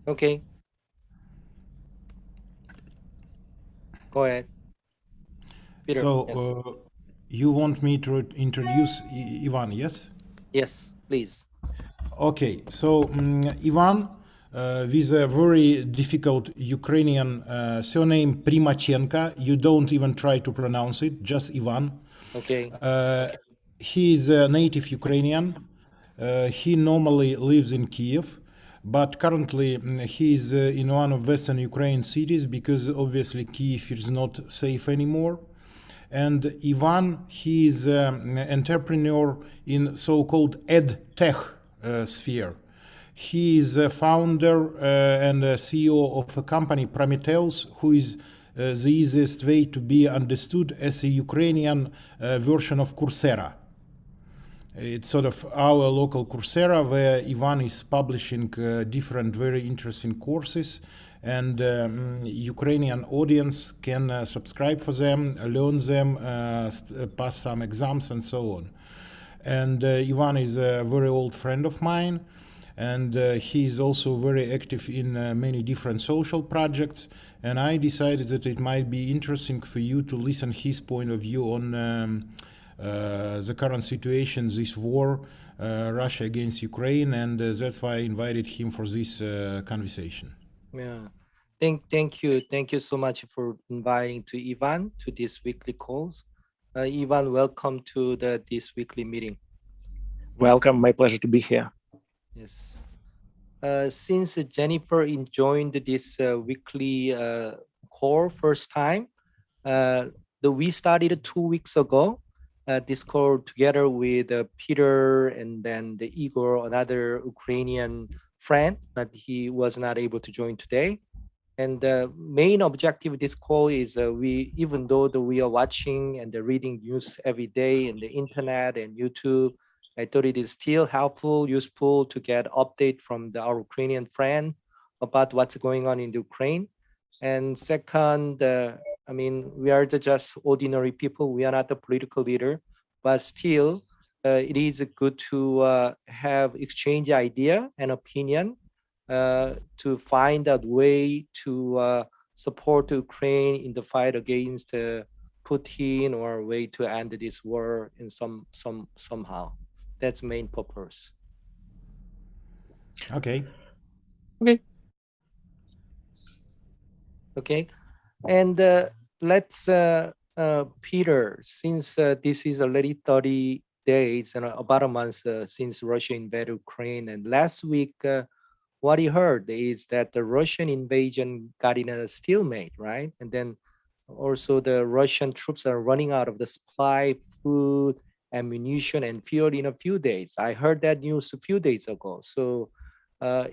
Okay, go ahead, Peter. Yes, So you want me to introduce Ivan, yes? yes, please. Okay, so Ivan, with a very difficult Ukrainian surname Primachenko, you don't even try to pronounce it, just Ivan. Okay, He is a native Ukrainian. He normally lives in Kiev, but currently he is in one of Western Ukraine cities because obviously Kiev is not safe anymore. And Ivan, he is an entrepreneur in so-called ed tech sphere. He is a founder and a CEO of a company, Prometheus, who is the easiest way to be understood as a Ukrainian version of Coursera. It's sort of our local Coursera where Ivan is publishing different very interesting courses, and Ukrainian audience can subscribe for them, learn them, pass some exams and so on. And Ivan is a very old friend of mine, and he is also very active in many different social projects. And I decided that it might be interesting for you to listen his point of view on the current situation, this war, Russia against Ukraine, and that's why I invited him for this conversation. Yeah. Thank you so much for inviting to Ivan to this weekly calls. Ivan, welcome to this weekly meeting. Welcome, my pleasure to be here. Yes. Since Jennifer joined this weekly call first time, we started 2 weeks ago. This call together with Peter and then the Igor, another Ukrainian friend, but he was not able to join today. And the main objective of this call is even though we are watching and reading news every day in the internet and YouTube, I thought it is still helpful, useful to get update from our Ukrainian friend about what's going on in the Ukraine. And second, I mean, we are just ordinary people. We are not the political leader, but still, it is good to have exchange idea and opinion to find a way to support Ukraine in the fight against Putin, or a way to end this war in somehow. That's main purpose. Okay. Okay. Okay, and let's Peter, since this is already 30 days and about a month since Russia invaded Ukraine, and last week what he heard is that the Russian invasion got in a stalemate, right? And then also the Russian troops are running out of the supply, food, ammunition, and fuel in a few days. I heard that news a few days ago. So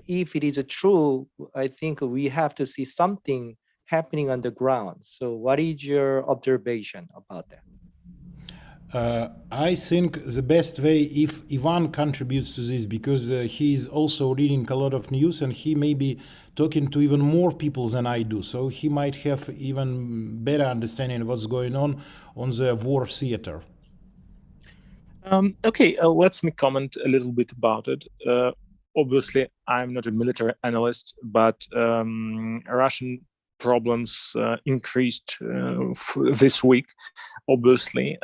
if it is true, I think we have to see something happening on the ground. So what is your observation about that? I think the best way if Ivan contributes to this, because he is also reading a lot of news and he may be talking to even more people than I do. So he might have even better understanding of what's going on the war theater. Okay, let me comment a little bit about it. Obviously, I'm not a military analyst, but Russian problems increased this week. Obviously,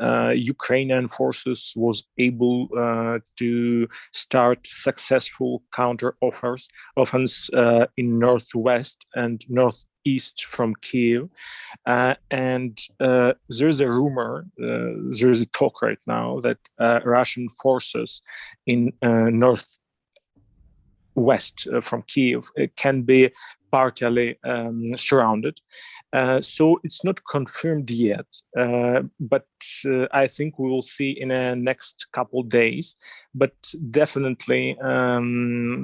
Ukrainian forces was able to start successful counter offense in northwest and northeast from Kiev, and there's a rumor, there's a talk right now that Russian forces in northwest from Kiev can be partially surrounded. So it's not confirmed yet, but I think we will see in the next couple of days. But definitely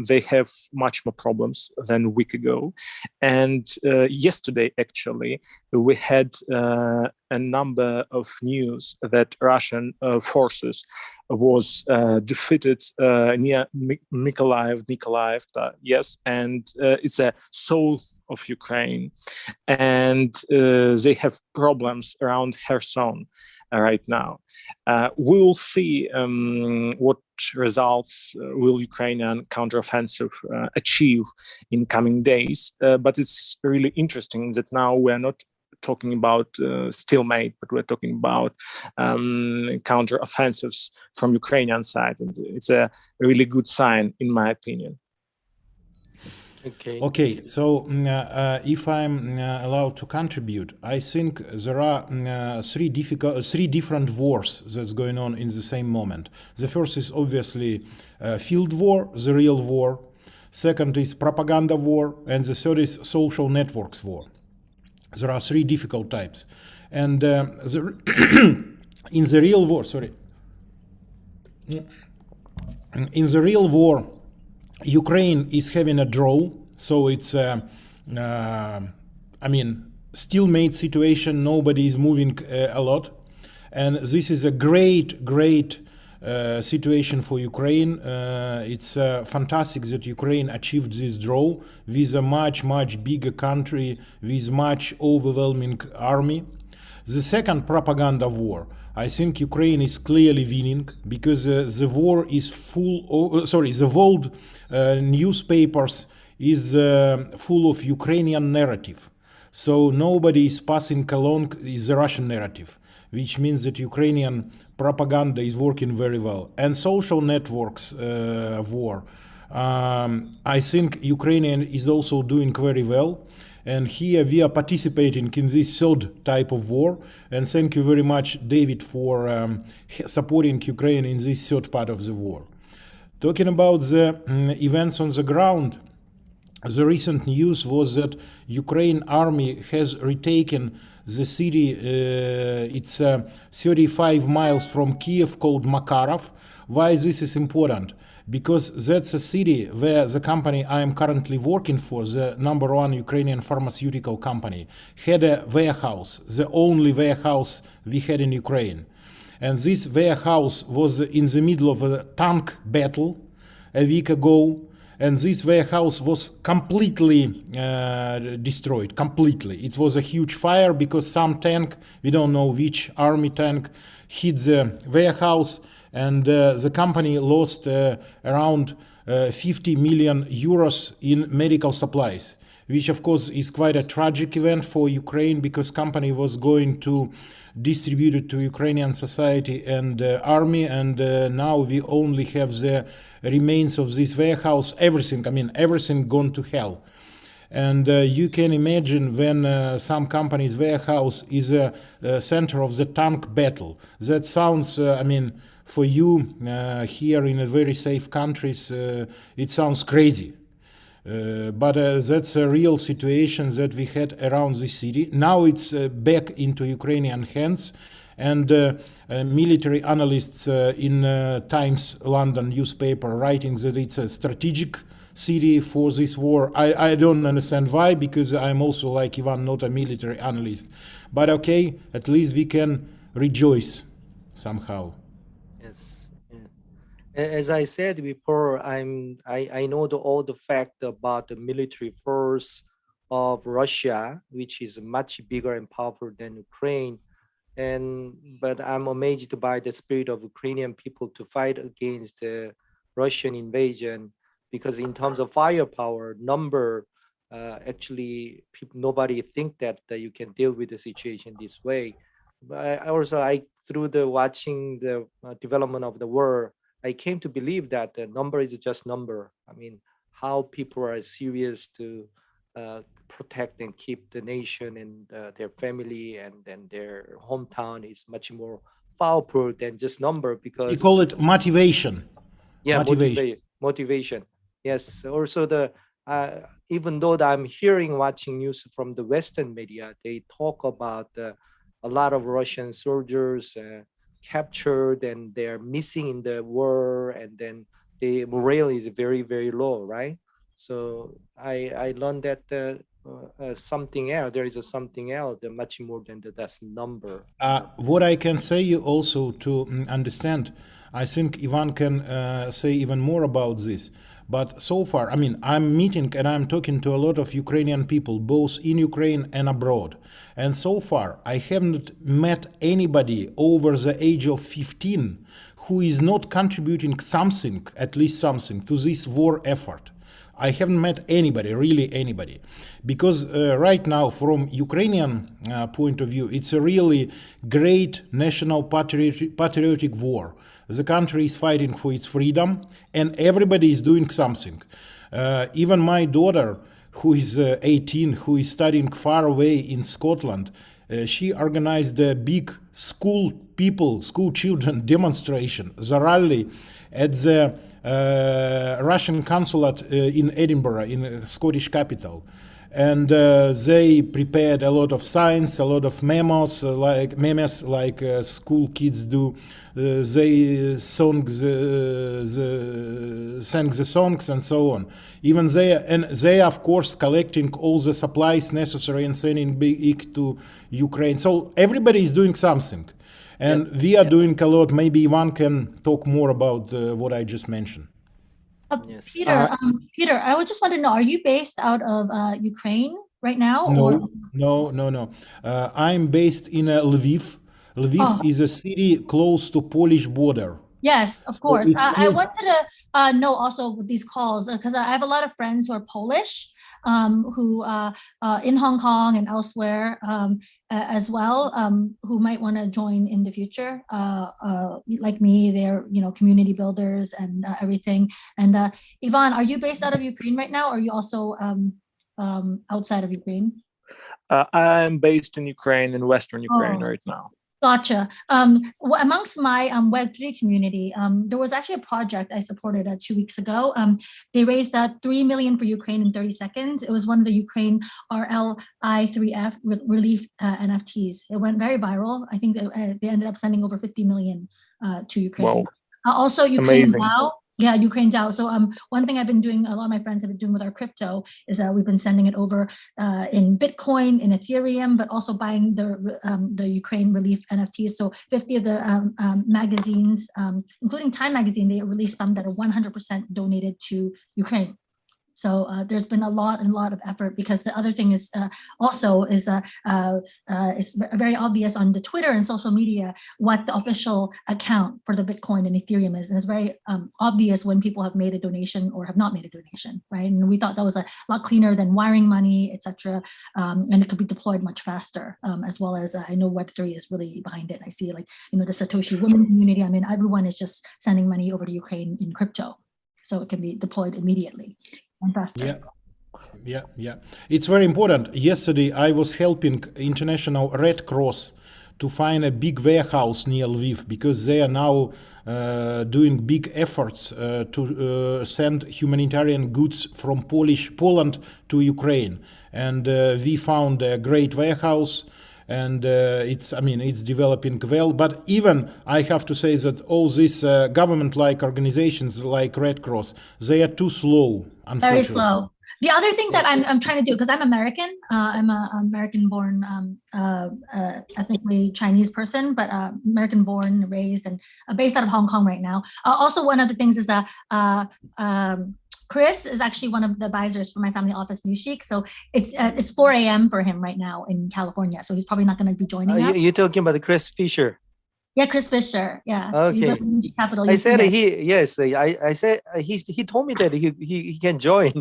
they have much more problems than a week ago. And yesterday, actually, we had a number of news that Russian forces was defeated near Nikolaev, yes, and it's a south of Ukraine, and they have problems around Kherson right now. We will see what results will Ukrainian counteroffensive achieve in coming days. But it's really interesting that now we are not talking about stalemate, but we're talking about counteroffensives from Ukrainian side, and it's a really good sign, in my opinion. Okay, so if I'm allowed to contribute, I think there are three different wars that's going on in the same moment. The first is obviously field war, the real war. Second is propaganda war, and the third is social networks war. There are three difficult types, and in the real war, in the real war, Ukraine is having a draw. So it's I mean, stalemate situation. Nobody is moving a lot, and this is a great situation for Ukraine. It's fantastic that Ukraine achieved this draw with a much bigger country with much overwhelming army. The second, propaganda war. I think Ukraine is clearly winning because the war is the world newspapers is full of Ukrainian narrative. So nobody is passing along the Russian narrative, which means that Ukrainian propaganda is working very well. And social networks war. I think Ukrainian is also doing very well. And here we are participating in this third type of war. And thank you very much, David, for supporting Ukraine in this third part of the war. Talking about the events on the ground, the recent news was that Ukraine army has retaken the city, it's 35 miles from Kiev, called Makarov. Why this is important? Because that's a city where the company I am currently working for, the #1 Ukrainian pharmaceutical company, had a warehouse, the only warehouse we had in Ukraine. And this warehouse was in the middle of a tank battle a week ago. And this warehouse was completely destroyed, completely. It was a huge fire because some tank, we don't know which army tank, hit the warehouse, and the company lost around 50 million euros in medical supplies, which of course is quite a tragic event for Ukraine because company was going to distribute it to Ukrainian society and army, and now we only have the remains of this warehouse, everything, I mean, everything gone to hell. And you can imagine when some company's warehouse is a center of the tank battle. That sounds, I mean, for you here in a very safe countries, it sounds crazy. But that's a real situation that we had around the city. Now it's back into Ukrainian hands. And military analysts in Times London newspaper writing that it's a strategic city for this war. I don't understand why, because I'm also, like Ivan, not a military analyst. But okay, at least we can rejoice somehow. Yes. Yeah. As I said before, I know all the fact about the military force of Russia, which is much bigger and powerful than Ukraine. But I'm amazed by the spirit of Ukrainian people to fight against the Russian invasion, because in terms of firepower, number, actually, nobody think that you can deal with the situation this way. But through the watching the development of the war, I came to believe that the number is just number. I mean, how people are serious to protect and keep the nation and their family and then their hometown is much more powerful than just number, because we call it motivation. Yeah, motivation. Yes. Also, the even though I'm watching news from the Western media, they talk about a lot of Russian soldiers captured and they're missing in the war, and then the morale is very, very low, right? So I learned that something else. There is something else, much more than that number. What I can say you also to understand, I think Ivan can say even more about this. But so far, I mean, I'm meeting and I'm talking to a lot of Ukrainian people, both in Ukraine and abroad. And so far, I haven't met anybody over the age of 15 who is not contributing something, at least something, to this war effort. I haven't met anybody, really anybody, because right now, from Ukrainian point of view, it's a really great national patriotic war. The country is fighting for its freedom, and everybody is doing something. Even my daughter, who is 18, who is studying far away in Scotland, she organized a big school children demonstration, the rally at the Russian consulate in Edinburgh, in the Scottish capital. And they prepared a lot of signs, a lot of memes like school kids do. They sang the songs and so on. Even they of course collecting all the supplies necessary and sending it to Ukraine. So everybody is doing something. And we are doing a lot. Maybe Ivan can talk more about what I just mentioned. Yes. Peter, I would just want to know, are you based out of Ukraine right now? No. I'm based in Lviv. Lviv is a city close to Polish border. Yes, of course. So I wanted to know also with these calls, because I have a lot of friends who are Polish, who in Hong Kong and elsewhere as well, who might want to join in the future. Like me, they're community builders and everything. And Ivan, are you based out of Ukraine right now, or are you also outside of Ukraine? I'm based in Ukraine, in Western Ukraine right now. Gotcha. Amongst my Web3 community, there was actually a project I supported 2 weeks ago. They raised $3 million for Ukraine in 30 seconds. It was one of the Ukraine RLI3F relief NFTs. It went very viral. I think they ended up sending over 50 million to Ukraine. Wow. Also, Ukraine Amazing. now. Yeah, Ukraine DAO. So one thing I've been doing, a lot of my friends have been doing with our crypto is we've been sending it over in Bitcoin, in Ethereum, but also buying the Ukraine relief NFTs. So 50 of the magazines, including Time Magazine, they released some that are 100% donated to Ukraine. So there's been a lot of effort, because the other thing is also is it's very obvious on the Twitter and social media what the official account for the Bitcoin and Ethereum is. And it's very obvious when people have made a donation or have not made a donation, right? And we thought that was a lot cleaner than wiring money, etc. And it could be deployed much faster, as well as I know Web3 is really behind it. I see the Satoshi women community. I mean, everyone is just sending money over to Ukraine in crypto, so it can be deployed immediately. Yeah. It's very important. Yesterday, I was helping International Red Cross to find a big warehouse near Lviv, because they are now doing big efforts to send humanitarian goods from Poland to Ukraine. And we found a great warehouse. And it's developing well. But even I have to say that all these government-like organizations like Red Cross, they are too slow, unfortunately. Very slow. The other thing that I'm trying to do, because I'm American, I'm an American-born, ethnically Chinese person, but American-born, raised, and based out of Hong Kong right now. Also, one of the things is that Chris is actually one of the advisors for my family office, New Chic. So it's 4 a.m. for him right now in California. So he's probably not going to be joining us. You're talking about Chris Fisher. Yeah, Chris Fisher. Yeah. Okay. I said I said he told me that he can join.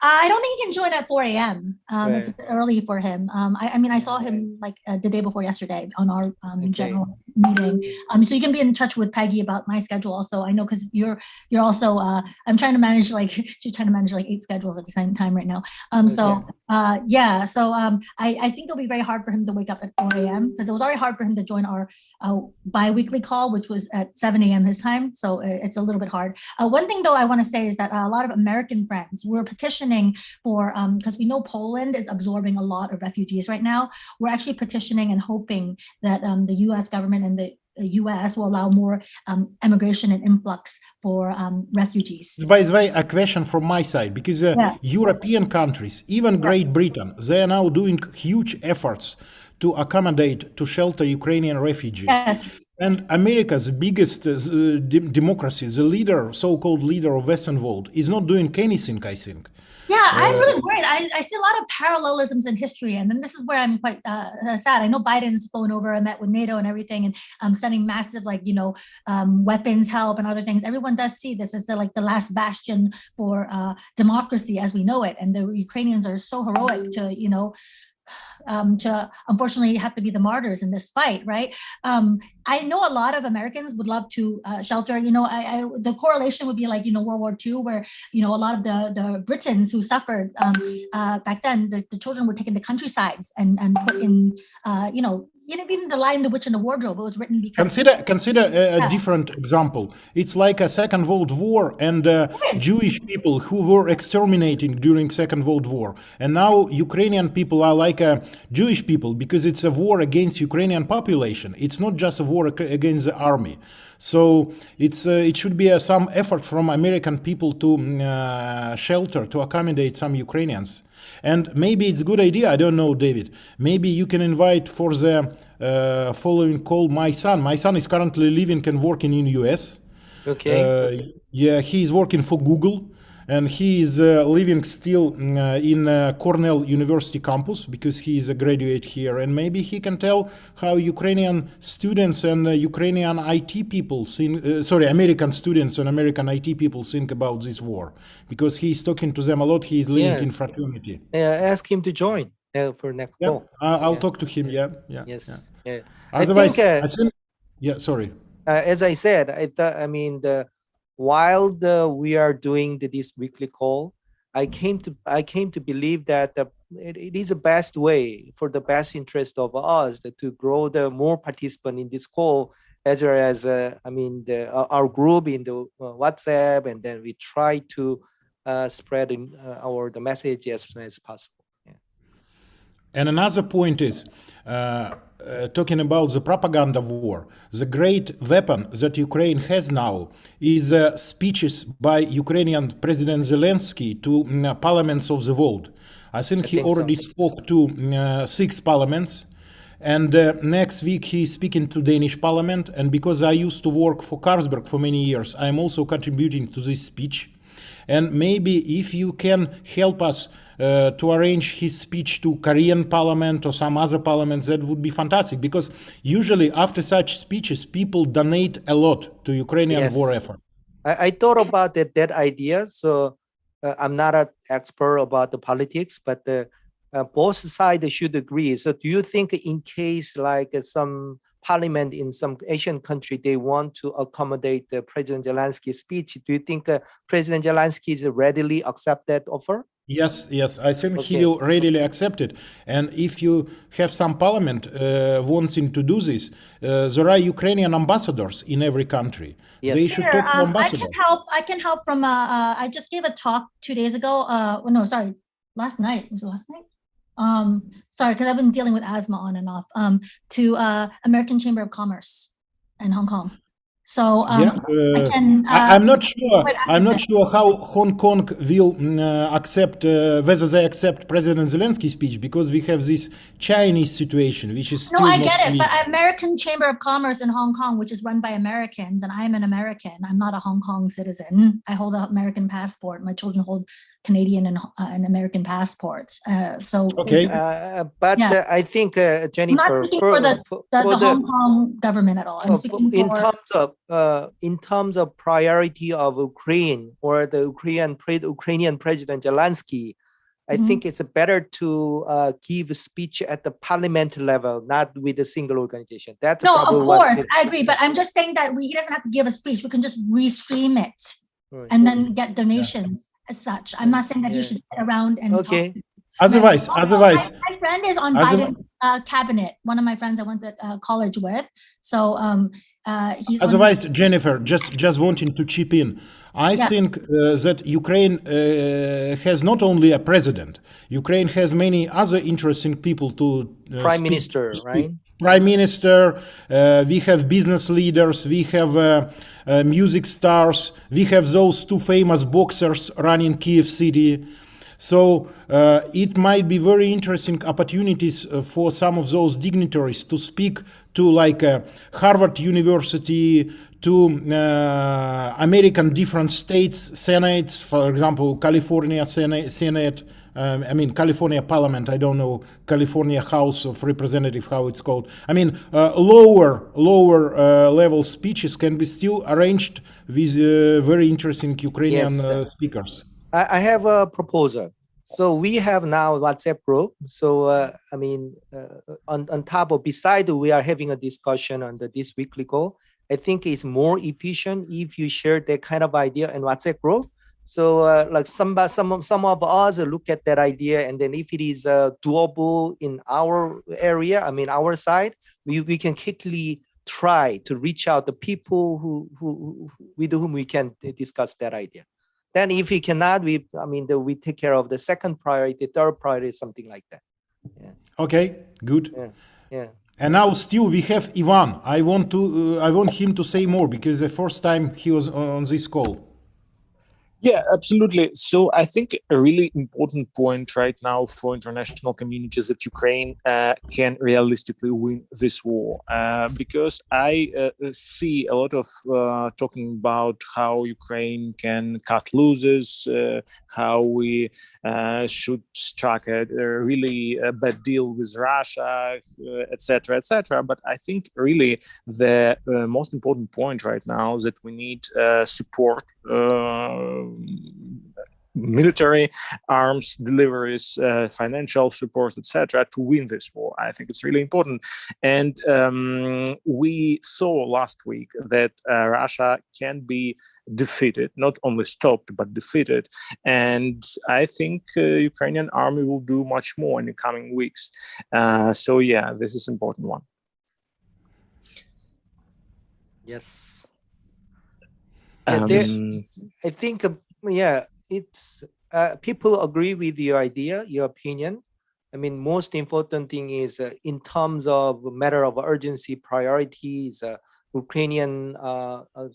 I don't think he can join at 4 a.m. Right. It's a bit early for him. I saw him like the day before yesterday on our general meeting. So you can be in touch with Peggy about my schedule also. I know, because you're also I'm trying to manage she's trying to manage 8 schedules at the same time right now. I think it'll be very hard for him to wake up at 4 a.m. because it was already hard for him to join our bi-weekly call, which was at 7 a.m. his time. So it's a little bit hard. One thing though I want to say is that a lot of American friends were petitioning for, because we know Poland is absorbing a lot of refugees right now. We're actually petitioning and hoping that the US government and the US will allow more immigration and influx for refugees. By the way, a question from my side, because European countries, even Great Britain, they are now doing huge efforts to accommodate, to shelter Ukrainian refugees. Yes. And America's biggest democracy, the leader, so-called leader of Western world, is not doing anything, I think. Yeah, I'm really worried. I see a lot of parallelisms in history, and then this is where I'm quite sad. I know Biden's flown over and met with NATO and everything, and sending massive, weapons help and other things. Everyone does see this as the last bastion for democracy as we know it, and the Ukrainians are so heroic to unfortunately have to be the martyrs in this fight, right? I know a lot of Americans would love to shelter. The correlation would be like World War II, where a lot of the Britons who suffered back then, the children were taken to countrysides and put in even the line "The Witch in the Wardrobe." It was written because consider a different example. It's like a Second World War and Jewish people who were exterminated during Second World War, and now Ukrainian people are like Jewish people because it's a war against Ukrainian population. It's not just a war against the army. So it should be some effort from American people to shelter, to accommodate some Ukrainians. And maybe it's a good idea, I don't know, David, maybe you can invite for the following call my son. My son is currently living and working in US. Okay. Yeah, he is working for Google, and he is living still in Cornell University campus because he is a graduate here, and maybe he can tell how Ukrainian students and Ukrainian IT people think, American students and American IT people think about this war, because he is talking to them a lot. He is living in fraternity. Ask him to join for next call. I'll talk to him. Yeah. Yes. Yeah. Yeah. Otherwise, I think, yeah. Sorry. As I said, while we are doing this weekly call, I came to believe that it is the best way for the best interest of us to grow the more participant in this call, as well as our group in the WhatsApp, and then we try to spread the message as soon as possible. Yeah. And another point is, talking about the propaganda war, the great weapon that Ukraine has now is speeches by Ukrainian President Zelensky to parliaments of the world. I think he already spoke to 6 parliaments, and next week he's speaking to Danish parliament. And because I used to work for Carlsberg for many years, I'm also contributing to this speech. And maybe if you can help us to arrange his speech to Korean parliament or some other parliaments, that would be fantastic, because usually after such speeches people donate a lot to Ukrainian war effort. I thought about that idea. So I'm not an expert about the politics, but both sides should agree. So do you think in case like some parliament in some Asian country, they want to accommodate President Zelensky's speech, do you think President Zelensky is readily accept that offer? Yes, I think he will readily accept it. And if you have some parliament wanting to do this, there are Ukrainian ambassadors in every country. Yes. They should talk to ambassadors. I can help from, I just gave a talk 2 days ago. Last night. Was it last night? Sorry, because I've been dealing with asthma on and off, to American Chamber of Commerce in Hong Kong. So I'm not sure. I'm not sure how Hong Kong will accept whether they accept President Zelensky's speech, because we have this Chinese situation, which is still I get it. But American Chamber of Commerce in Hong Kong, which is run by Americans, and I'm an American. I'm not a Hong Kong citizen. I hold an American passport. My children hold Canadian and American passports. I think Jennifer, I'm not speaking for the Hong Kong government at all. I'm speaking in terms of priority of Ukraine or the Ukrainian President Zelensky. I think it's better to give a speech at the parliament level, not with a single organization. That's of course, I agree. But I'm just saying that he doesn't have to give a speech. We can just restream it and then get donations. As such, I'm not saying that he should sit around and talk. Otherwise, my friend is on Biden's cabinet. One of my friends I went to college with. So he's. Otherwise, Jennifer, just wanting to chip in. I think that Ukraine has not only a president. Ukraine has many other interesting people to. Prime Minister, right? Prime Minister. We have business leaders. We have music stars. We have those 2 famous boxers running Kiev city. So it might be very interesting opportunities for some of those dignitaries to speak to like Harvard University, to American different states, senates, for example, California Senate, I mean, California Parliament, I don't know, California House of Representatives, how it's called. I mean, lower level speeches can be still arranged with very interesting Ukrainian speakers. I have a proposal. So we have now WhatsApp group. So I mean, on top of, beside we are having a discussion on this weekly call. I think it's more efficient if you share that kind of idea in WhatsApp group. So like some of us look at that idea, and then if it is doable in our area, I mean our side, we can quickly try to reach out the people who with whom we can discuss that idea. Then if we cannot, we take care of the second priority, third priority, something like that. Yeah. Okay, good. Yeah. And now still we have Ivan. I want him to say more because the first time he was on this call. Yeah, absolutely. So I think a really important point right now for international communities that Ukraine can realistically win this war, because I see a lot of talking about how Ukraine can cut losses, how we should strike a really bad deal with Russia, etc., etc. But I think really the most important point right now is that we need support. Military arms deliveries, financial support, etc., to win this war. I think it's really important. And we saw last week that Russia can be defeated, not only stopped, but defeated. And I think Ukrainian army will do much more in the coming weeks. So yeah, this is an important one. Yes. I think, it's people agree with your idea, your opinion. I mean, most important thing is in terms of matter of urgency, priorities, Ukrainian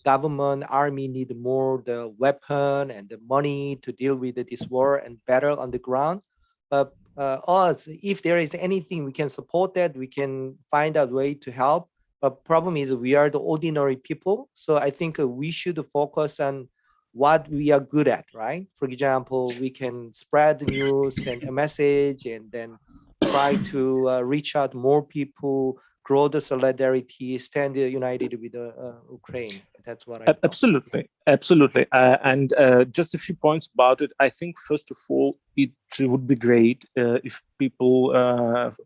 government, army need more the weapon and the money to deal with this war and battle on the ground. But us, if there is anything we can support that, we can find a way to help. But problem is we are the ordinary people. So I think we should focus on what we are good at, right? For example, we can spread the news and a message, and then try to reach out more people, grow the solidarity, stand united with Ukraine. That's what I absolutely. And just a few points about it. I think first of all, it would be great if people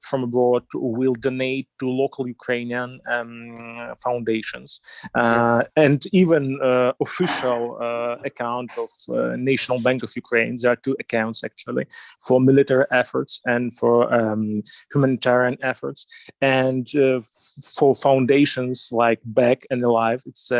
from abroad will donate to local Ukrainian foundations, and even official account of National Bank of Ukraine. There are two accounts actually for military efforts and for humanitarian efforts, and for foundations like Back and Alive. It's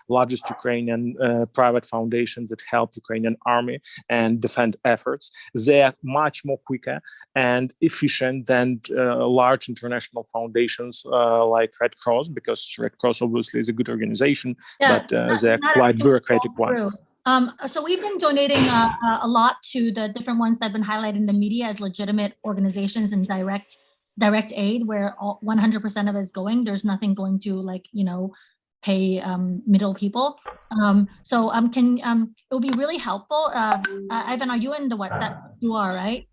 largest Ukrainian private foundations that help Ukrainian army and defend efforts. They are much more quicker and efficient than large international foundations like Red Cross, because Red Cross obviously is a good organization, but they're quite bureaucratic one. So we've been donating a lot to the different ones that have been highlighted in the media as legitimate organizations and direct aid, where 100% of it is going. There's nothing going to pay middle people. It will be really helpful. Ivan, are you in the WhatsApp? You are, right?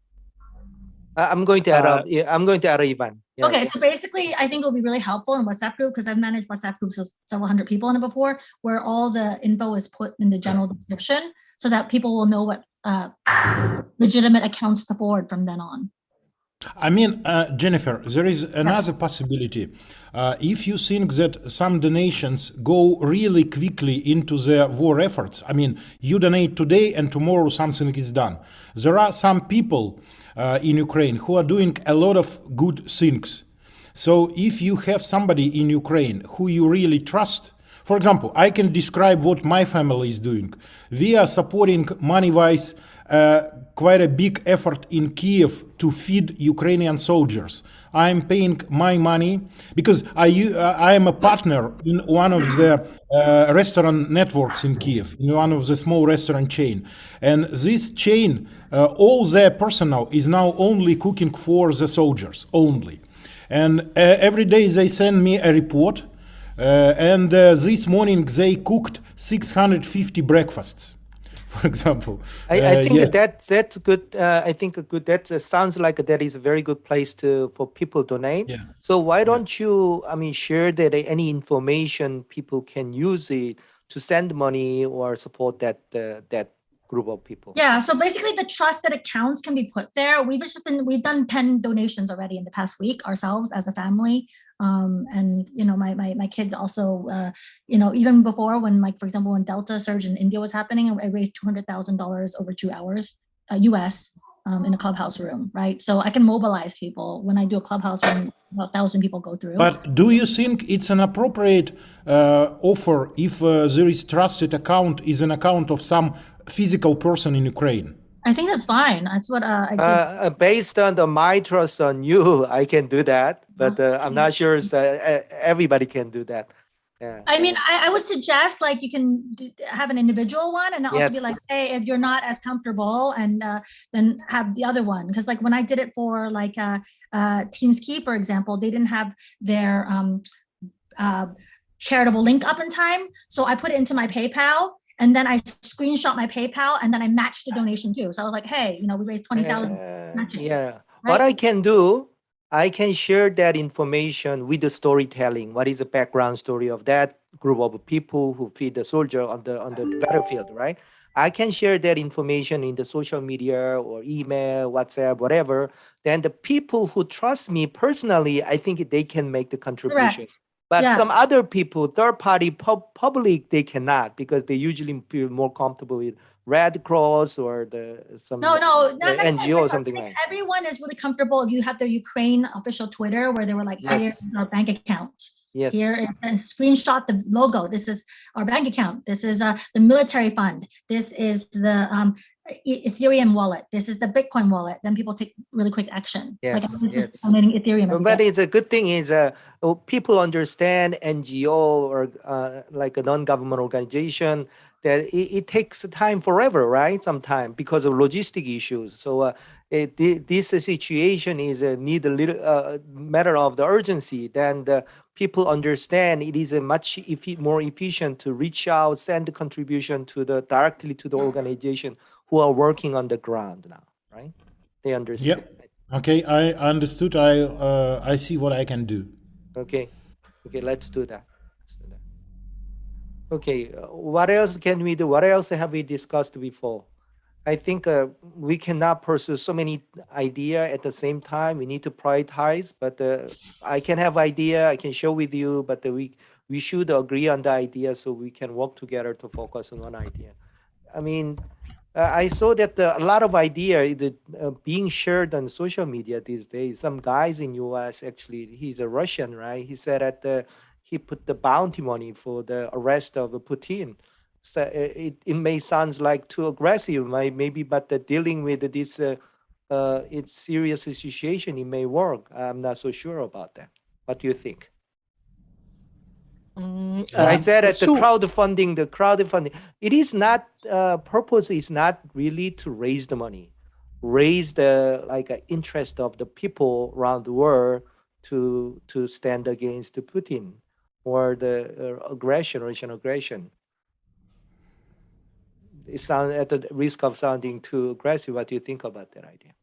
I'm going to add up. I'm going to add Ivan. Yeah. Okay, so basically, I think it'll be really helpful in WhatsApp group, because I've managed WhatsApp groups of several hundred people in it before, where all the info is put in the general description, so that people will know what legitimate accounts to forward from then on. I mean, Jennifer, there is another possibility. If you think that some donations go really quickly into the war efforts, I mean, you donate today and tomorrow something is done. There are some people in Ukraine who are doing a lot of good things. So if you have somebody in Ukraine who you really trust, for example, I can describe what my family is doing. We are supporting money-wise quite a big effort in Kiev to feed Ukrainian soldiers. I'm paying my money because I am a partner in one of the restaurant networks in Kiev, in one of the small restaurant chain. And this chain, all their personnel is now only cooking for the soldiers, only. And every day they send me a report. And this morning they cooked 650 breakfasts, for example. I think yes. that's good. I think that sounds like that is a very good place for people donate. Yeah. So why don't you, share that any information people can use it to send money or support that group of people? Yeah, so basically the trusted accounts can be put there. We've done 10 donations already in the past week ourselves as a family. And my kids also, even before when, like, for example, when Delta surge in India was happening, I raised $200,000 over 2 hours US in a clubhouse room, right? So I can mobilize people. When I do a clubhouse room, about 1,000 people go through. But do you think it's an appropriate offer if there is trusted account is an account of some physical person in Ukraine? I think that's fine. That's what I did. Based on my trust on you, I can do that, but I'm not sure everybody can do that. Yeah. I mean, I would suggest, like, you can have an individual one, and also be like, hey, if you're not as comfortable, and then have the other one. Because, like, when I did it for like Team Ski, for example, they didn't have their charitable link up in time, so I put it into my PayPal. And then I screenshot my PayPal, and then I matched the donation too. So I was like, hey, we raised 20,000. Yeah. Right? What I can do, I can share that information with the storytelling. What is the background story of that group of people who feed the soldier on the battlefield, right? I can share that information in the social media or email, WhatsApp, whatever. Then the people who trust me personally, I think they can make the contribution. Correct. But some other people, third party, public, they cannot, because they usually feel more comfortable with Red Cross or some NGO or something like that. Everyone is really comfortable if you have their Ukraine official Twitter, where they were like, here's our bank account. Yes. Here is, and screenshot the logo. This is our bank account. This is the military fund. This is the Ethereum wallet. This is the Bitcoin wallet. Then people take really quick action. Yes, like donating Ethereum. But it's a good thing is people understand NGO or like a non-government organization, that it takes time forever, right? Sometimes because of logistic issues. So this situation is need a little matter of the urgency. Then the people understand it is a much more efficient to reach out, send the contribution directly to the organization who are working on the ground now, right? They understand. Yep. Okay, I understood. I see what I can do. Okay, let's do that. Okay, what else can we do? What else have we discussed before? I think we cannot pursue so many ideas at the same time. We need to prioritize, but I can have idea, I can share with you, but we should agree on the idea so we can work together to focus on one idea. I mean, I saw that a lot of idea being shared on social media these days. Some guys in US, actually, he's a Russian, right? He said that he put the bounty money for the arrest of Putin. So it may sound like too aggressive, maybe, but dealing with this it's serious situation, it may work. I'm not so sure about that. What do you think? I said at the crowdfunding, it is not purpose is not really to raise the money, raise the interest of the people around the world to stand against Putin or the Russian aggression. It sounds at the risk of sounding too aggressive. What do you think about that idea?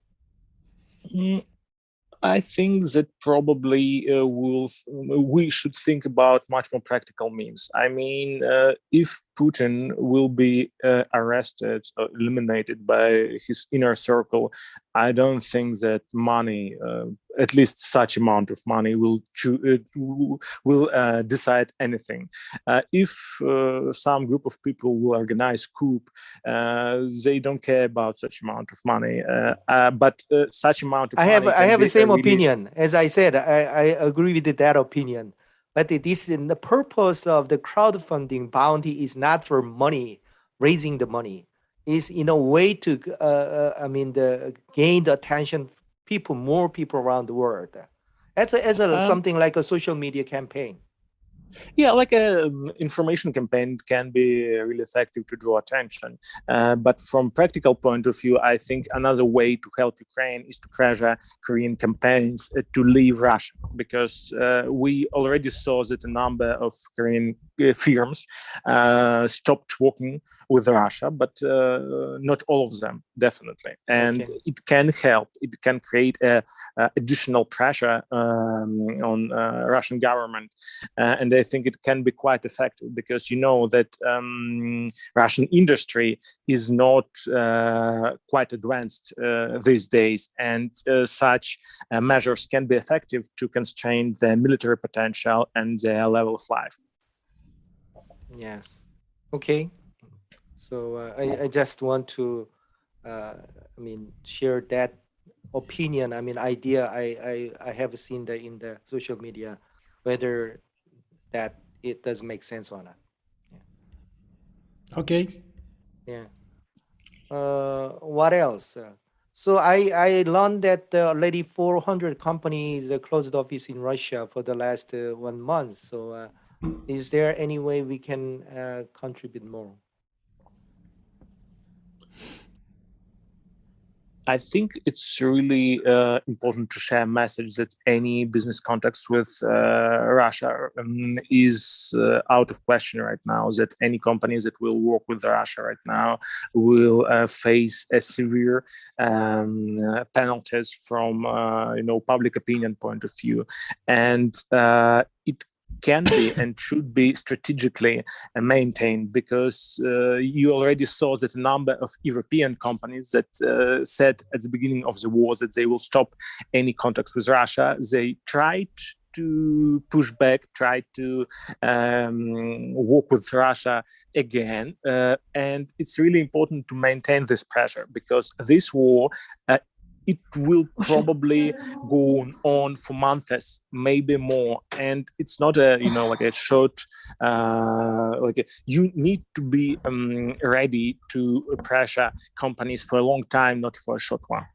I think that probably we should think about much more practical means. I mean, if Putin will be arrested or eliminated by his inner circle, I don't think that money, at least such amount of money, will decide anything. If some group of people will organize coup, they don't care about such amount of money. But such amount of money. I have the same opinion. As I said, I agree with that opinion. But the purpose of the crowdfunding bounty is not for money, raising the money. is in a way to gain the attention more people around the world. As something like a social media campaign. Yeah, like a information campaign can be really effective to draw attention. But from practical point of view, I think another way to help Ukraine is to pressure Korean campaigns to leave Russia, because we already saw that a number of Korean firms stopped working with Russia, but not all of them, definitely. And it can help. It can create additional pressure on Russian government, and I think it can be quite effective, because you know that Russian industry is not quite advanced these days, and such measures can be effective to constrain their military potential and their level of life. Yeah. Okay. So I just want to share that opinion. Idea. I have seen that in the social media, whether that it does make sense or not. Yeah. Okay. Yeah. What else? So I learned that already 400 companies closed office in Russia for the last 1 month. So is there any way we can contribute more? I think it's really important to share a message that any business contacts with Russia is out of question right now, that any companies that will work with Russia right now will face a severe penalties from public opinion point of view. And it can be and should be strategically maintained, because you already saw that a number of European companies that said at the beginning of the war that they will stop any contacts with Russia. They tried to push back, try to work with Russia again. And it's really important to maintain this pressure, because this war it will probably go on for months, maybe more, and it's not a like a short. You need to be ready to pressure companies for a long time, not for a short one.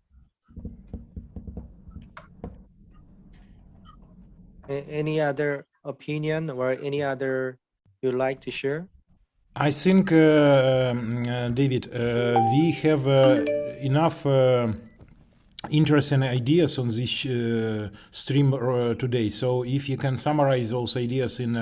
Any other opinion or any other you'd like to share? I think, David, we have enough interesting ideas on this stream today. So if you can summarize those ideas in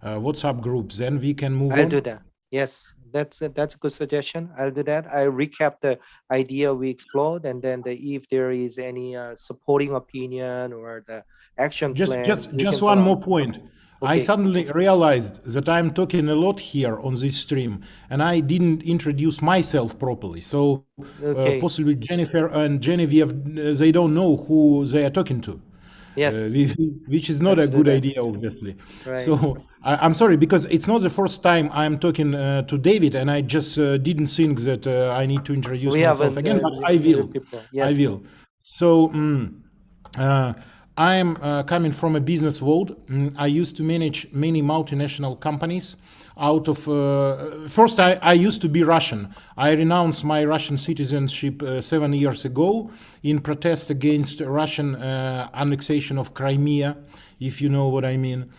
WhatsApp groups, then we can move on. I'll do that. Yes, that's a good suggestion. I'll do that. I recap the idea we explored, and then if there is any supporting opinion or the action plan. Just one more point. Okay. I suddenly realized that I'm talking a lot here on this stream, and I didn't introduce myself properly. So possibly Jennifer and Genevieve, they don't know who they are talking to. Yes. Which is not a good idea, obviously. Right. So I'm sorry, because it's not the first time I'm talking to David, and I just didn't think that I need to introduce myself again, but I will. Yes. I will. So I'm coming from a business world. I used to manage many multinational companies. Out of first, I used to be Russian. I renounced my Russian citizenship 7 years ago in protest against Russian annexation of Crimea, if you know what I mean.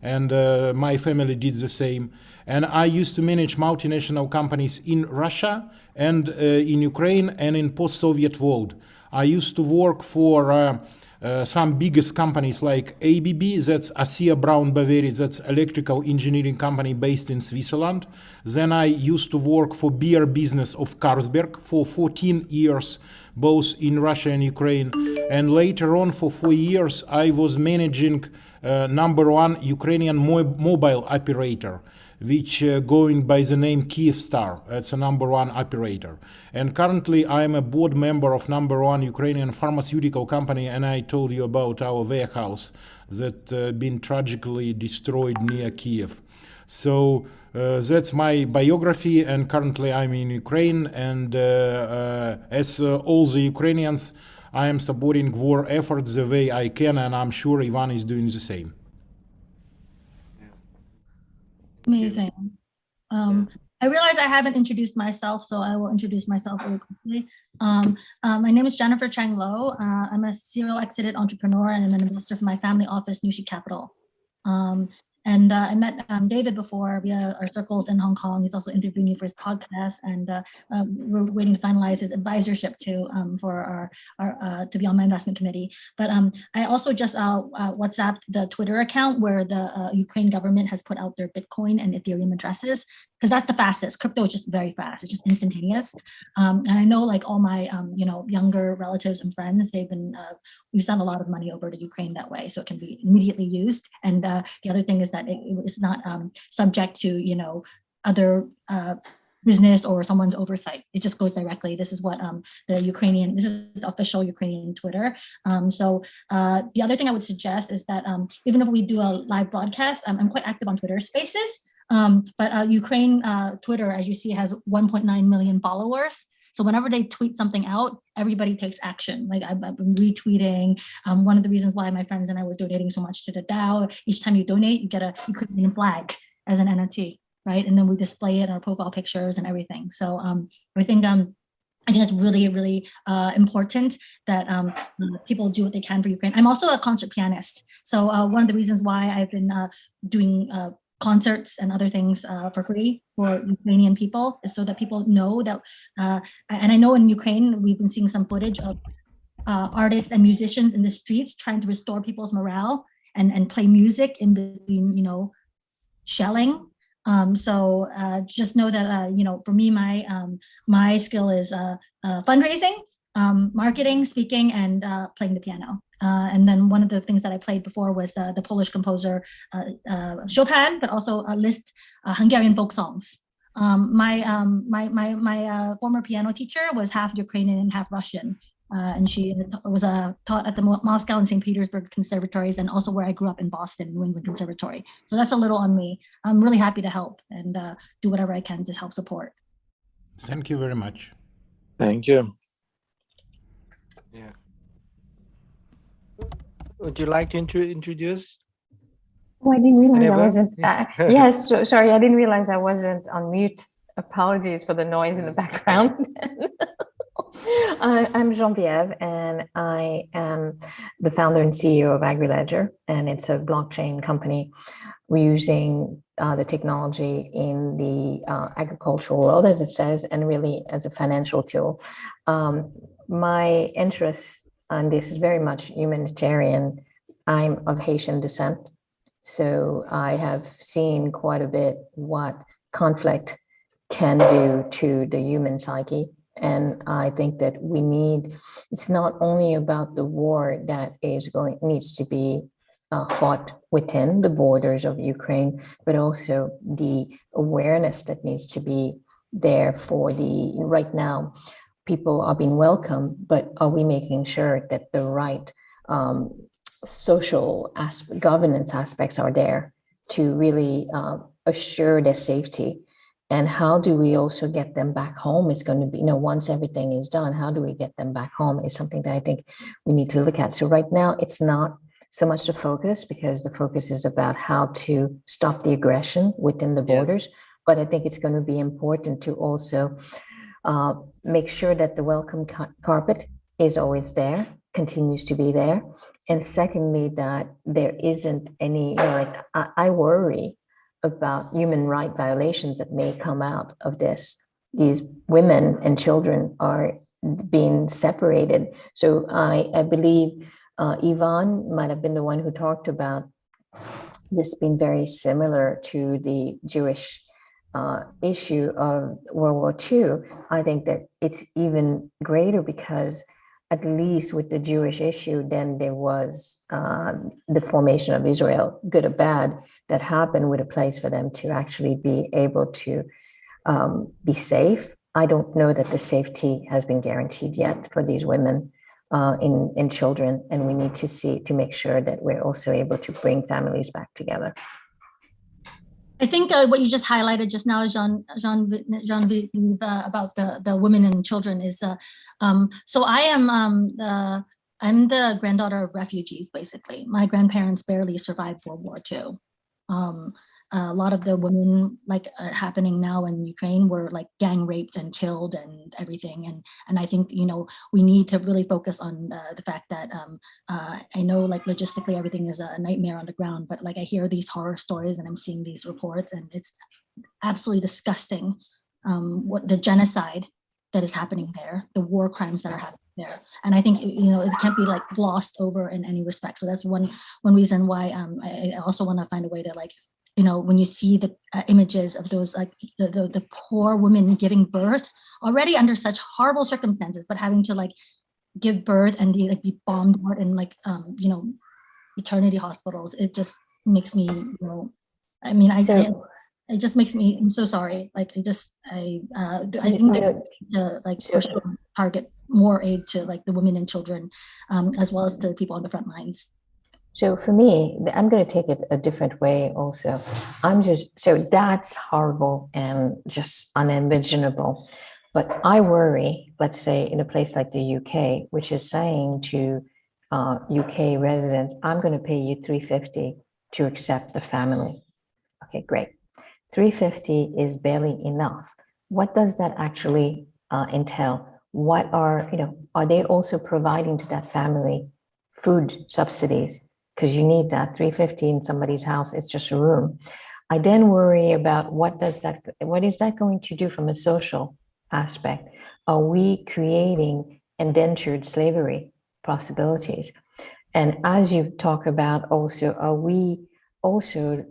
And my family did the same. And I used to manage multinational companies in Russia and in Ukraine and in post-Soviet world. I used to work for some biggest companies like ABB, that's ASEA Brown Boveri, that's electrical engineering company based in Switzerland. Then I used to work for beer business of Carlsberg for 14 years, both in Russia and Ukraine. And later on, for 4 years, I was managing #1 Ukrainian mobile operator, which going by the name Kyivstar. That's a #1 operator. And currently I'm a board member of #1 Ukrainian pharmaceutical company, and I told you about our warehouse that been tragically destroyed near Kiev. So that's my biography, and currently I'm in Ukraine, and as all the Ukrainians, I am supporting war efforts the way I can, and I'm sure Ivan is doing the same. Amazing. I realize I haven't introduced myself, so I will introduce myself really quickly. My name is Jennifer Chang Lo. I'm a serial exited entrepreneur and I'm an investor for my family office, Nushi Capital. I met David before via our circles in Hong Kong. He's also interviewing me for his podcast, and we're waiting to finalize his advisorship too for our to be on my investment committee. But I also just WhatsApped the Twitter account where the Ukraine government has put out their Bitcoin and Ethereum addresses, because that's the fastest. Crypto is just very fast. It's just instantaneous. And I know like all my younger relatives and friends, we've sent a lot of money over to Ukraine that way, so it can be immediately used. And the other thing is that it's not subject to other business or someone's oversight. It just goes directly. This is what this is the official Ukrainian Twitter. So the other thing I would suggest is that even if we do a live broadcast, I'm quite active on Twitter Spaces. But Ukraine Twitter, as you see, has 1.9 million followers. So whenever they tweet something out, everybody takes action. Like I've been retweeting. One of the reasons why my friends and I were donating so much to the DAO, each time you donate, you get a Ukrainian flag as an NFT, right? And then we display it in our profile pictures and everything. So I think it's really, really important that people do what they can for Ukraine. I'm also a concert pianist. So one of the reasons why I've been doing concerts and other things for free for Ukrainian people is so that people know that, and I know in Ukraine, we've been seeing some footage of artists and musicians in the streets trying to restore people's morale and play music in between, shelling. So just know that, for me, my skill is fundraising, marketing, speaking, and playing the piano. And then one of the things that I played before was the Polish composer Chopin, but also list Hungarian folk songs. My former piano teacher was half Ukrainian and half Russian. And she was taught at the Moscow and St. Petersburg conservatories, and also where I grew up in Boston, New England Conservatory. So that's a little on me. I'm really happy to help and do whatever I can to help support. Thank you very much. Thank you. Yeah. Would you like to introduce? Oh, I didn't realize Whenever? I wasn't. Yes, sorry, I didn't realize I wasn't on mute. Apologies for the noise in the background. I'm Geneviève, and I am the founder and CEO of AgriLedger, and it's a blockchain company. We're using the technology in the agricultural world, as it says, and really as a financial tool. My interest and this is very much humanitarian. I'm of Haitian descent, so I have seen quite a bit what conflict can do to the human psyche. And I think that it's not only about the war that needs to be fought within the borders of Ukraine, but also the awareness that needs to be there right now. People are being welcomed, but are we making sure that the right social governance aspects are there to really assure their safety? And how do we also get them back home? It's going to be, once everything is done, how do we get them back home is something that I think we need to look at. So right now, it's not so much the focus, because the focus is about how to stop the aggression within the borders. But I think it's going to be important to also make sure that the welcome carpet is always there, continues to be there. And secondly, that there isn't any, I worry about human rights violations that may come out of this. These women and children are being separated. So I believe Yvonne might have been the one who talked about this being very similar to the Jewish issue of World War II. I think that it's even greater, because at least with the Jewish issue, then there was the formation of Israel, good or bad, that happened with a place for them to actually be able to be safe. I don't know that the safety has been guaranteed yet for these women and children, and we need to make sure that we're also able to bring families back together. I think what you just highlighted just now, Jean, about the women and children is, so I'm the granddaughter of refugees, basically. My grandparents barely survived World War II. a lot of the women like happening now in Ukraine were like gang raped and killed and everything. And I think, you know, we need to really focus on the fact that I know like logistically everything is a nightmare on the ground, but like I hear these horror stories and I'm seeing these reports and it's absolutely disgusting what the genocide that is happening there, the war crimes that are happening there. And I think, you know, it can't be like glossed over in any respect. So that's one reason why I also want to find a way to like, you know, when you see the images of those like the poor women giving birth already under such horrible circumstances, but having to like give birth and like be bombed out in like you know, maternity hospitals, it just makes me, you know, I mean, it just makes me, I'm so sorry. Like I think that to like push target more aid to like the women and children, as well as to the people on the front lines. So for me, I'm going to take it a different way also. So that's horrible and just unimaginable. But I worry, let's say in a place like the UK, which is saying to UK residents, I'm going to pay you $350 to accept the family. Okay, great. $350 is barely enough. What does that actually entail? What are, you know, are they also providing to that family food subsidies? Because you need that. $350 in somebody's house, it's just a room. I then worry about what is that going to do from a social aspect? Are we creating indentured slavery possibilities? And as you talk about also, are we also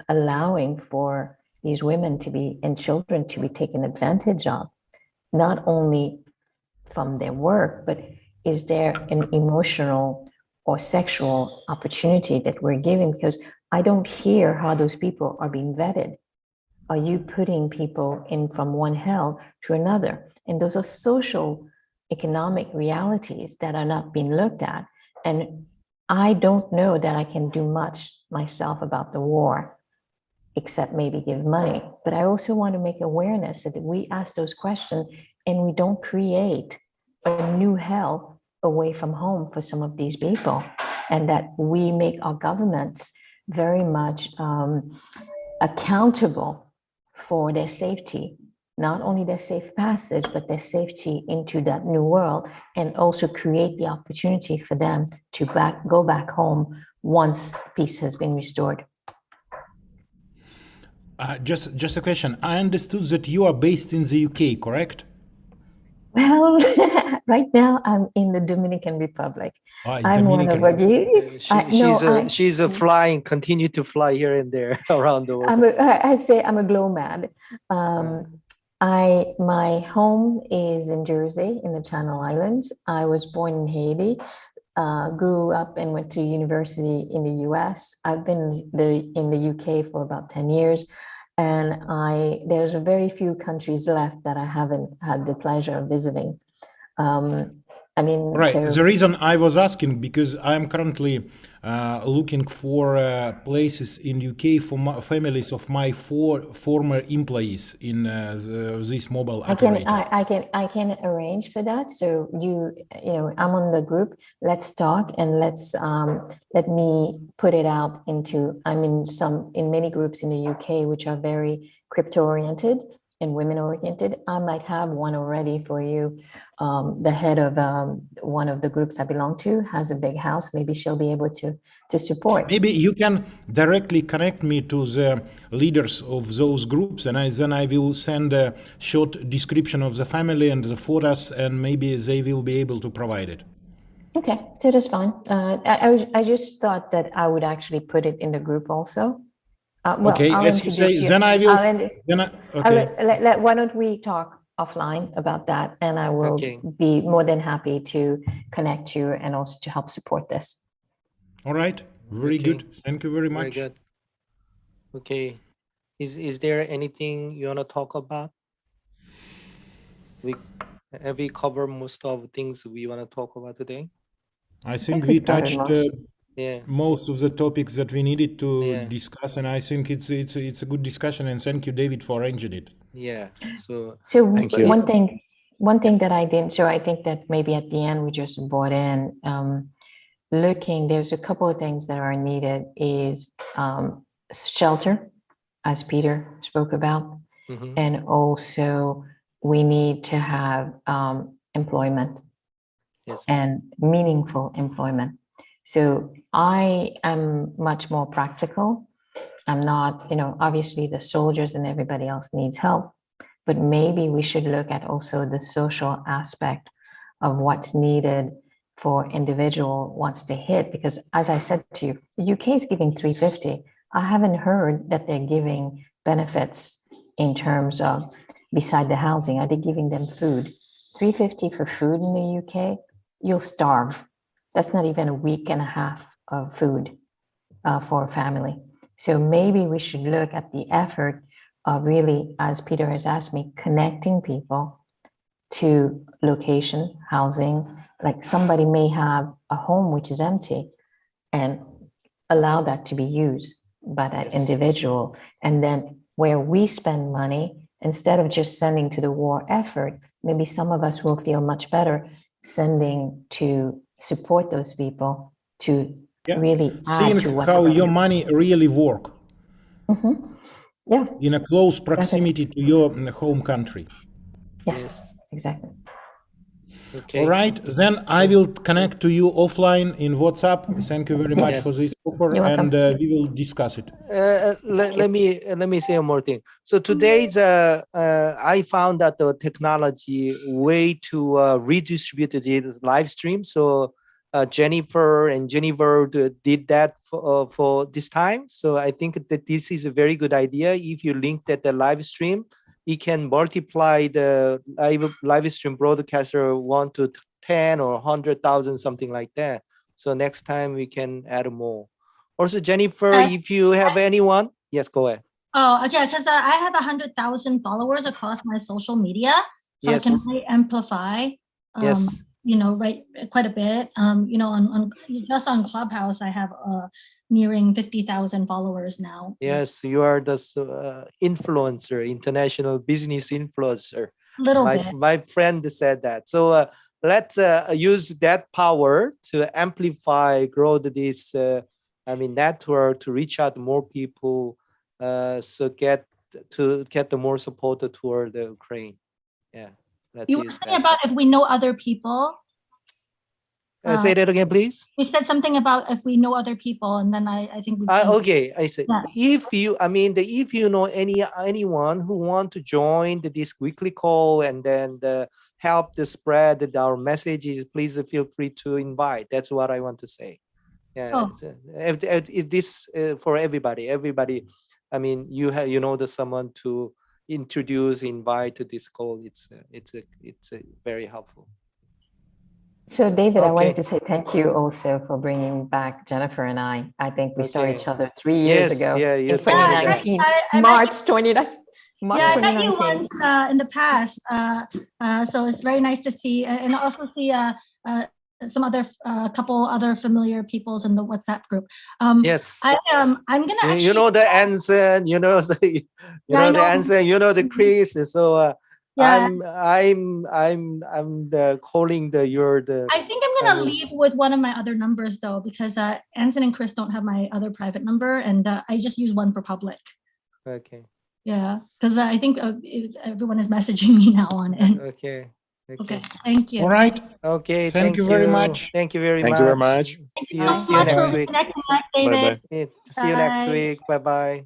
allowing for these women to be and children to be taken advantage of, not only from their work, but is there an emotional or sexual opportunity that we're giving? Because I don't hear how those people are being vetted. Are you putting people in from one hell to another? And those are social, economic realities that are not being looked at. And I don't know that I can do much myself about the war, except maybe give money. But I also want to make awareness that we ask those questions and we don't create a new hell away from home for some of these people, and that we make our governments very much accountable for their safety, not only their safe passage, but their safety into that new world, and also create the opportunity for them to go back home once peace has been restored. Just a question. I understood that you are based in the UK, correct? Well, right now I'm in the Dominican Republic. I'm one of what you. She's flying, continue to fly here and there around the world. I say I'm a glomad. My home is in Jersey, in the Channel Islands. I was born in Haiti, grew up and went to university in the US. I've been in the UK for about 10 years. And there's very few countries left that I haven't had the pleasure of visiting. I mean, right. The reason I was asking, because I'm currently looking for places in UK for families of my former employees in this mobile operator. I can arrange for that. So you know, I'm on the group. Let's talk and let me put it out into. I'm in many groups in the UK which are very crypto oriented and women oriented. I might have one already for you. The head of one of the groups I belong to has a big house. Maybe she'll be able to support. Maybe you can directly connect me to the leaders of those groups, and then I will send a short description of the family and the photos, and maybe they will be able to provide it. Okay, so that's fine. I just thought that I would actually put it in the group also. Well, okay, I'll as you say, you. then I will. Why don't we talk offline about that, and I will be more than happy to connect you and also to help support this. All right, very good. Thank you very much. Very good. Okay, is there anything you want to talk about? Have we covered most of the things we want to talk about today? I think we touched most of the topics that we needed to discuss, and I think it's a good discussion. And thank you, David, for arranging it. Yeah. So thank you. One thing that I didn't. So I think that maybe at the end we just brought in looking. There's a couple of things that are needed. Is shelter. as Peter spoke about. Mhm. And also we need to have employment Yes. and meaningful employment. So I am much more practical. I'm not, obviously the soldiers and everybody else needs help, but maybe we should look at also the social aspect of what's needed for individual wants to hit. Because as I said to you, the UK is giving 350. I haven't heard that they're giving benefits in terms of beside the housing. Are they giving them food? 350 for food in the UK, you'll starve. That's not even a week and a half of food for a family. So maybe we should look at the effort of really, as Peter has asked me, connecting people to location, housing. Like somebody may have a home which is empty and allow that to be used by that individual. And then where we spend money, instead of just sending to the war effort, maybe some of us will feel much better sending to support those people to really Seeing add to what how your money really work yeah, in a close proximity to your home country. yes, exactly. Okay. All right, then I will connect to you offline in WhatsApp. Thank you very much for this offer, You're welcome. and we will discuss it. Let me say one more thing. So today's I found that the technology way to redistribute this live stream. So Jennifer and Jennifer did that for this time. So I think that this is a very good idea. If you link that the live stream, you can multiply the live stream broadcaster 1 to 10 or 100,000, something like that. So next time we can add more. Also, Jennifer, if you have anyone, yes, go ahead. Oh, okay, because I have 100,000 followers across my social media, so Yes. I can really amplify. Yes. Right, quite a bit. On just on Clubhouse, I have nearing 50,000 followers now. Yes, you are the influencer, international business influencer. Little bit. My friend said that. So let's use that power to amplify, grow this, network to reach out more people. So get the more support toward the Ukraine. Yeah. You were saying about if we know other people. Say that again, please. You said something about if we know other people, and then I think we. Okay, I said yeah. if you know anyone who want to join this weekly call and then help to spread our messages, please feel free to invite. That's what I want to say. Yeah, if this for everybody. Everybody, you know someone to introduce, invite to this call. It's very helpful. So David, I wanted to say thank you also for bringing back Jennifer and I. I think we saw each other 3 years ago in 2019, March 2019. I met you once in the past. So it's very nice to see, and also see some other couple other familiar peoples in the WhatsApp group. Yes. I'm gonna actually. You know the Anson, the Anson, the Chris. So. Yeah. I'm calling your. I think I'm gonna leave with one of my other numbers though, because Anson and Chris don't have my other private number, and I just use one for public. Okay. Yeah, because I think everyone is messaging me now on it. Okay. Okay. Thank you. All right. Okay. Thank you very much. Thank you very much. See you next week. Bye-bye. See you next week. Bye bye.